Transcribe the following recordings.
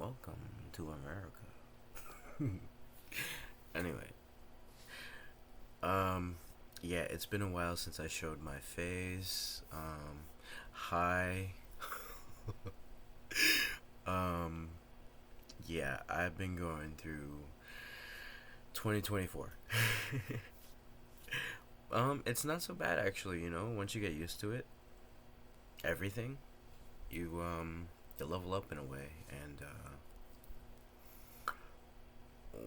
welcome to America. Anyway, um, yeah, it's been a while since I showed my face. Hi. um, yeah, I've been going through 2024. It's not so bad actually, once you get used to it, everything, you level up in a way, and,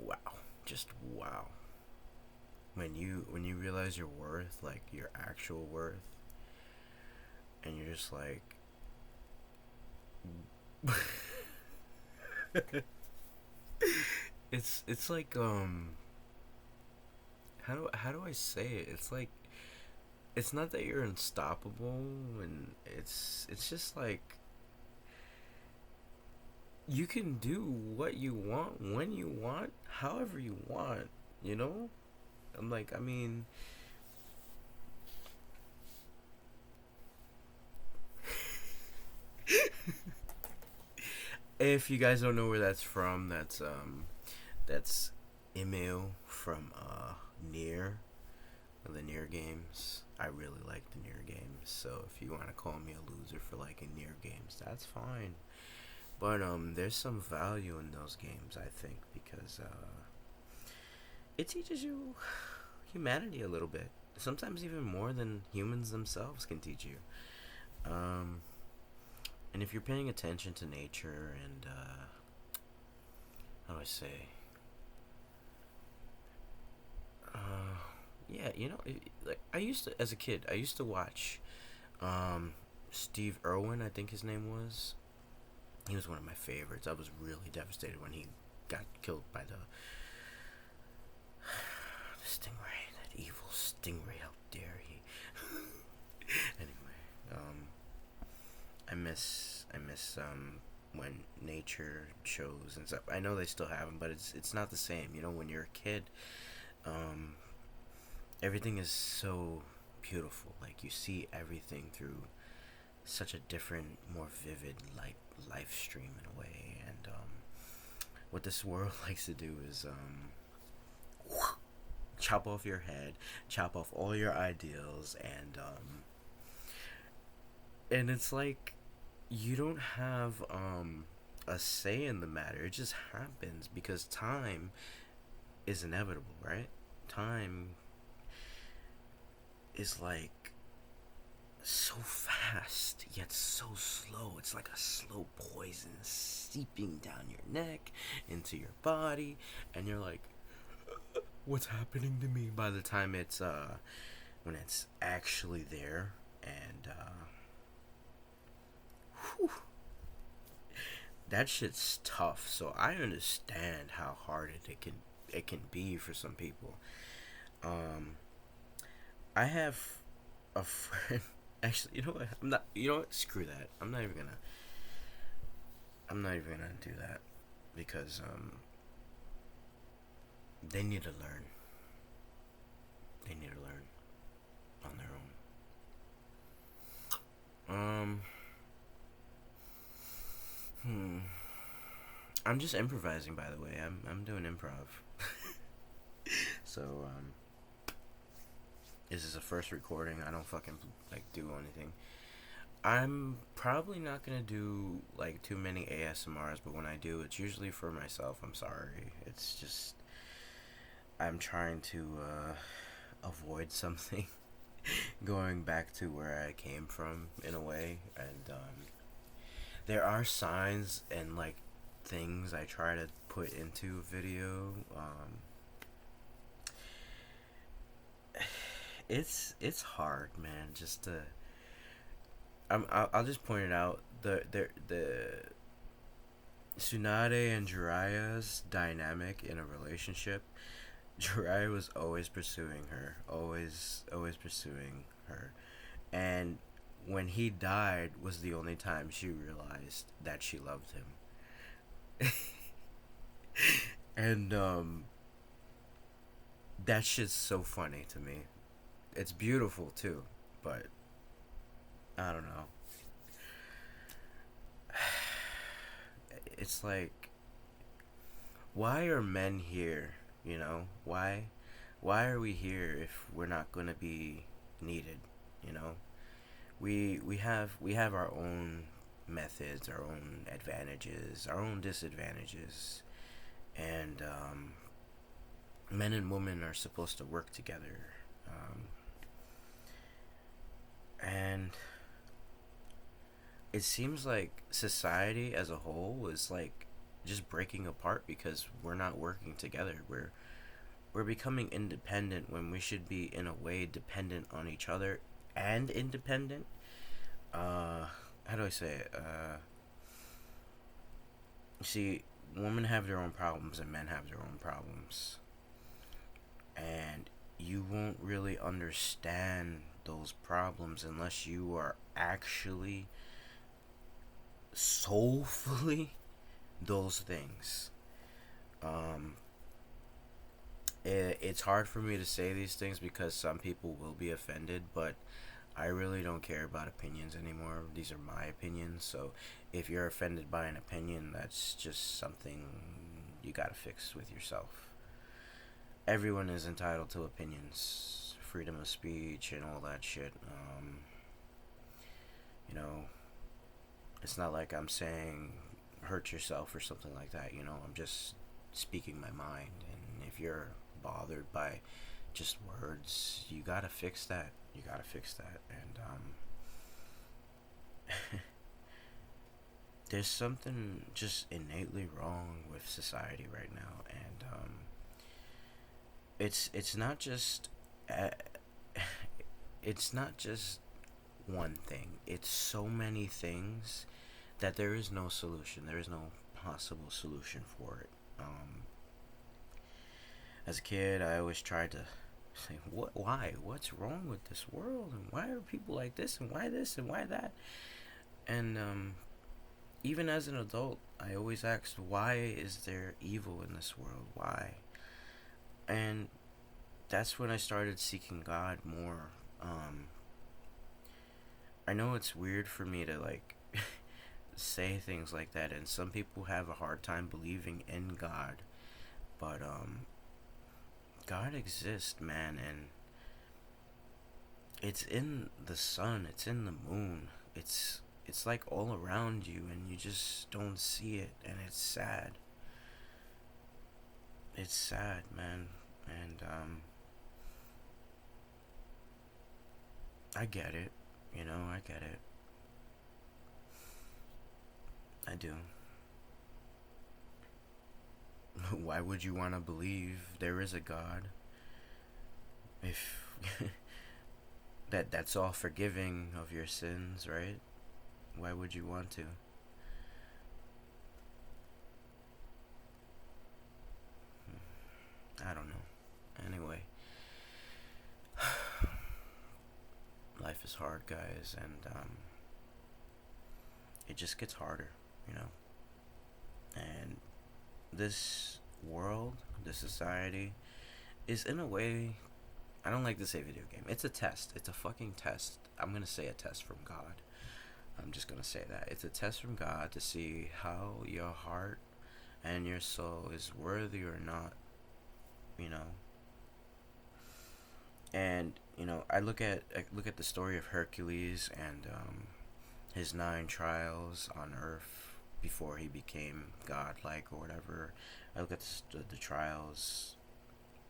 wow, just wow. When you realize your worth, like your actual worth, and you're just like, it's like how do I say it? It's like it's not that you're unstoppable, and it's just like you can do what you want when you want, however you want. You know, I'm like, I mean, if you guys don't know where that's from, that's email from Near, the Near games. I really like the Near games, so if you want to call me a loser for liking Near games, that's fine. But there's some value in those games, I think, because it teaches you humanity a little bit. Sometimes even more than humans themselves can teach you. Um, and if you're paying attention to nature and how do I say? Uh, yeah, like I used to, as a kid, I used to watch um, Steve Irwin, I think his name was. He was one of my favorites. I was really devastated when he got killed by the stingray, that evil stingray. How dare he? Anyway, I miss when nature shows and stuff. I know they still have them, but it's not the same. When you're a kid, um, everything is so beautiful. Like you see everything through such a different, more vivid, like life stream in a way. And what this world likes to do is chop off your head, chop off all your ideals, and it's like you don't have a say in the matter. It just happens because time is inevitable, right? Time is like so fast yet so slow. It's like a slow poison seeping down your neck into your body, and you're like, what's happening to me? By the time it's when it's actually there, and whew, that shit's tough. So I understand how hard it can be for some people. Um, I have a friend. Actually, you know what? I'm not. You know what? Screw that. I'm not even gonna. I'm not even gonna do that because they need to learn. They need to learn on their own. Hmm. I'm just improvising, by the way. I'm doing improv. So this is a first recording. I don't fucking like do anything. I'm probably not gonna do like too many ASMRs, but when I do, it's usually for myself. I'm sorry. It's just I'm trying to avoid something, going back to where I came from in a way, and there are signs and like things I try to put into a video. It's hard, man. Just to I'll just point it out. The Tsunade and Jiraiya's dynamic in a relationship. Jiraiya was always pursuing her, always pursuing her, and when he died was the only time she realized that she loved him. And that shit's so funny to me. It's beautiful too, but I don't know. It's like why are men here? You know, why are we here if we're not going to be needed? You know, we have our own methods, our own advantages, our own disadvantages, and men and women are supposed to work together. Um, and it seems like society as a whole is like just breaking apart because we're not working together. We're becoming independent when we should be in a way dependent on each other and independent. How do I say it? See, women have their own problems and men have their own problems, and you won't really understand those problems unless you are actually soulfully those things. Um, it's hard for me to say these things because some people will be offended, but I really don't care about opinions anymore. These are my opinions, so if you're offended by an opinion, that's just something you gotta fix with yourself. Everyone is entitled to opinions, freedom of speech, and all that shit. You know, it's not like I'm saying hurt yourself or something like that. You know, I'm just speaking my mind, and if you're bothered by just words, you gotta fix that. You gotta fix that, and there's something just innately wrong with society right now, and it's not just uh, it's not just one thing. It's so many things that there is no solution. There is no possible solution for it. As a kid, I always tried to say, "What? Why? What's wrong with this world? And why are people like this? And why this? And why that?" And even as an adult, I always asked, "Why is there evil in this world? Why?" And that's when I started seeking God more. Um, I know it's weird for me to like say things like that, and some people have a hard time believing in God, but God exists, man, and it's in the sun, it's in the moon, it's like all around you, and you just don't see it, and it's sad. It's sad, man, and I get it, I get it, I do. Why would you want to believe there is a God if that's all forgiving of your sins, right? Why would you want to? I don't know. Anyway, life is hard, guys, and it just gets harder, you know. And this world, this society, is in a way. I don't like to say video game. It's a test. It's a fucking test. I'm gonna say a test from God. I'm just gonna say that it's a test from God to see how your heart and your soul is worthy or not. You know, and I look at the story of Hercules and his 9 trials on Earth before he became godlike or whatever. I look at the trials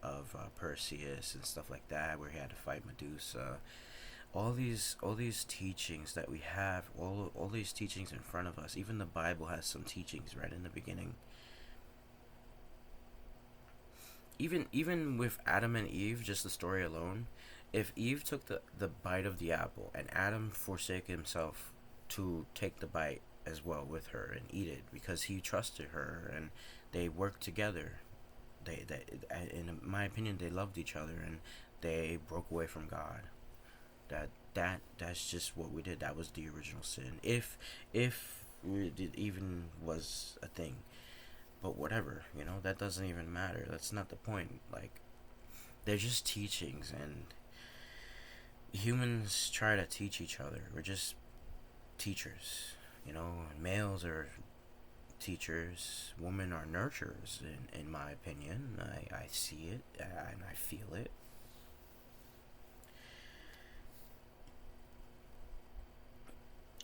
of Perseus and stuff like that, where he had to fight Medusa. All these teachings that we have, all these teachings in front of us. Even the Bible has some teachings right in the beginning. Even with Adam and Eve, just the story alone, if Eve took the bite of the apple and Adam forsake himself to take the bite as well with her and eat it because he trusted her and they worked together. They in my opinion, they loved each other and they broke away from God. That's just what we did. That was the original sin. If it even was a thing. But whatever, that doesn't even matter. That's not the point. Like, they're just teachings, and humans try to teach each other. We're just teachers. Males are teachers, women are nurturers, in my opinion. I see it and I feel it.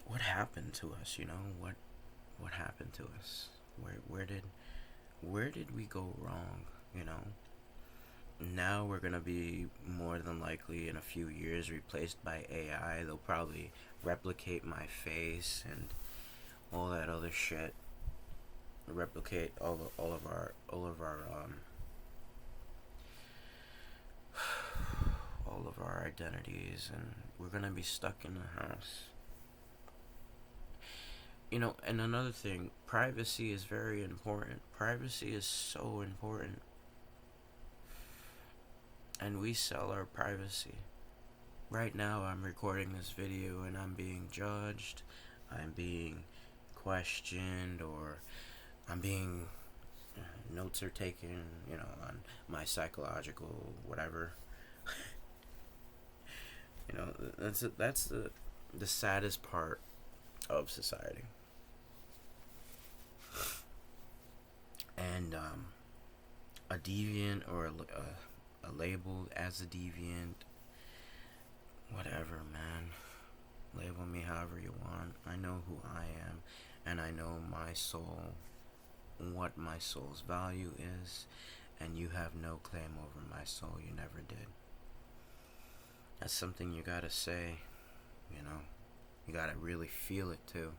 What happened to us, you know? What happened to us? Where did we go wrong, you know? Now we're gonna be more than likely in a few years replaced by AI. They'll probably replicate my face and all that other shit. Replicate all of our identities, and we're gonna be stuck in the house. You know, and another thing, privacy is very important. Privacy is so important. And we sell our privacy. Right now, I'm recording this video and I'm being judged, I'm being questioned, or I'm being. Notes are taken, you know, on my psychological whatever. You know, that's the saddest part of society. And a deviant or a labeled as a deviant, whatever, man. Label me however you want. I know who I am, and I know my soul, what my soul's value is, and you have no claim over my soul. You never did. That's something you gotta say, you know. You gotta really feel it too.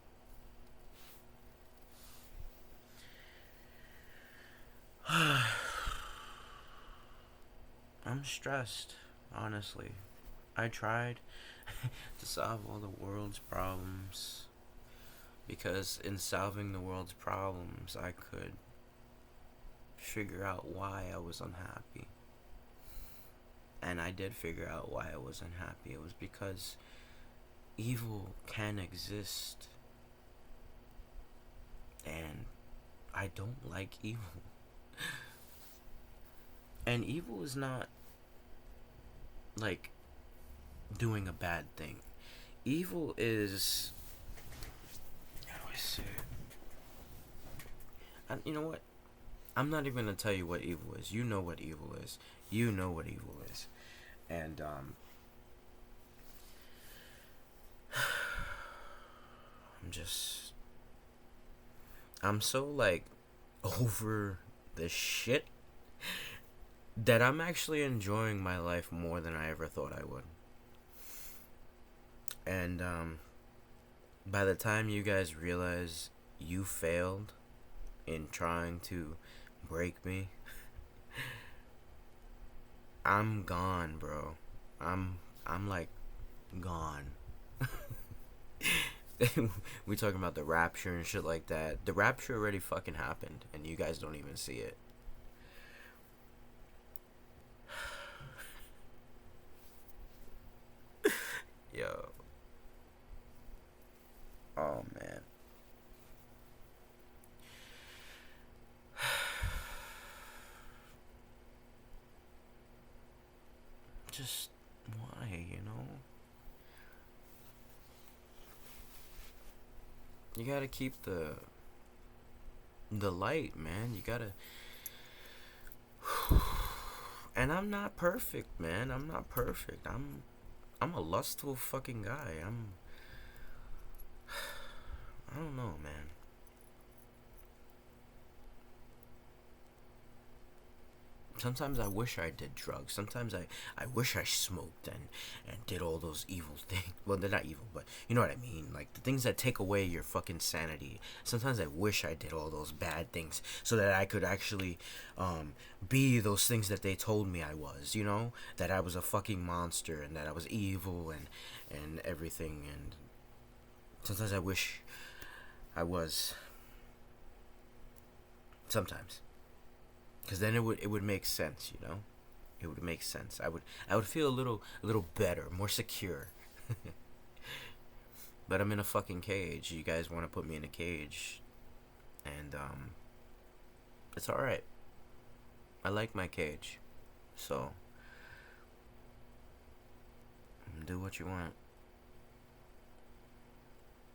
I'm stressed, honestly. I tried to solve all the world's problems because in solving the world's problems, I could figure out why I was unhappy. And I did figure out why I was unhappy. It was because evil can exist, and I don't like evil. And evil is not like doing a bad thing. Evil is, how do I say it? You know what? I'm not even gonna tell you what evil is. You know what evil is. You know what evil is. And I'm so like over the shit that I'm actually enjoying my life more than I ever thought I would. And by the time you guys realize you failed in trying to break me, I'm gone, bro. I'm like gone. We talking about the rapture and shit like that. The rapture already fucking happened, and you guys don't even see it. Yo. Oh man. Just why, you know? You gotta keep the light, man. You gotta. And I'm not perfect, man. I'm not perfect. I'm a lustful fucking guy. I don't know, man. Sometimes I wish I did drugs. Sometimes I wish I smoked and did all those evil things. Well, they're not evil, but you know what I mean. Like the things that take away your fucking sanity. Sometimes I wish I did all those bad things so that I could actually be those things that they told me I was. You know, that I was a fucking monster and that I was evil and everything. And sometimes I wish I was. Sometimes. Because then it would make sense, you know. It would make sense. I would feel a little better, more secure. But I'm in a fucking cage. You guys want to put me in a cage, and it's all right. I like my cage, so do what you want.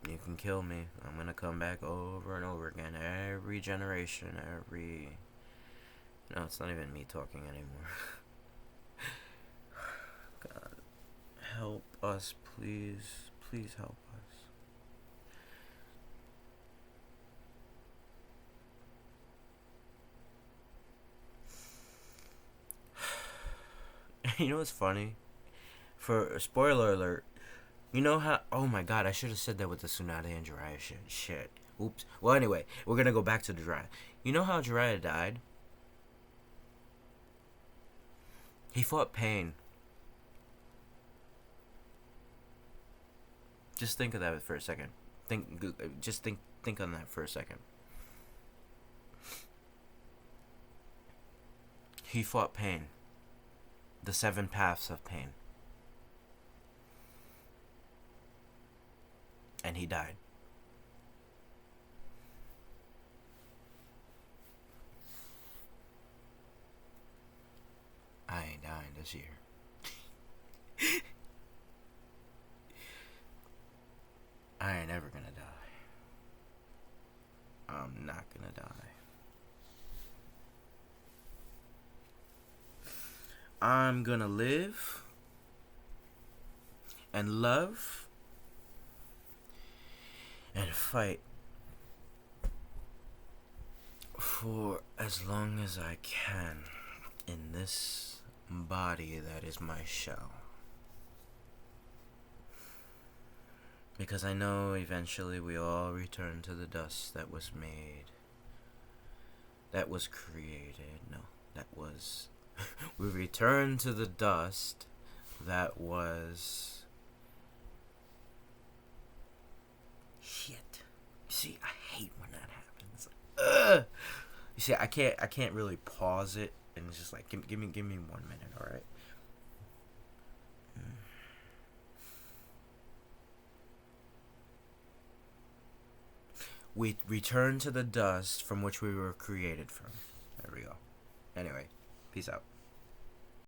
You can kill me. I'm gonna come back over and over again. Every generation, every. No, it's not even me talking anymore. God, help us, please. Please help us. You know what's funny? For spoiler alert, you know how? Oh my God, I should have said that with the Tsunade and Jiraiya shit. Shit. Oops. Well, anyway, we're gonna go back to Jiraiya. You know how Jiraiya died? He fought pain. Just think of that for a second. Think on that for a second. He fought pain. The seven paths of pain. And he died. I ain't dying this year. I ain't ever gonna die. I'm not gonna die. I'm gonna live and love and fight for as long as I can in this body that is my shell. Because I know eventually we all return to the dust that was made. That was created. No, that was... we return to the dust that was... Shit. See, I hate when that happens. Ugh! You see, I can't really pause it, and it's just like, give me 1 minute, alright? We return to the dust from which we were created from. There we go. Anyway, peace out.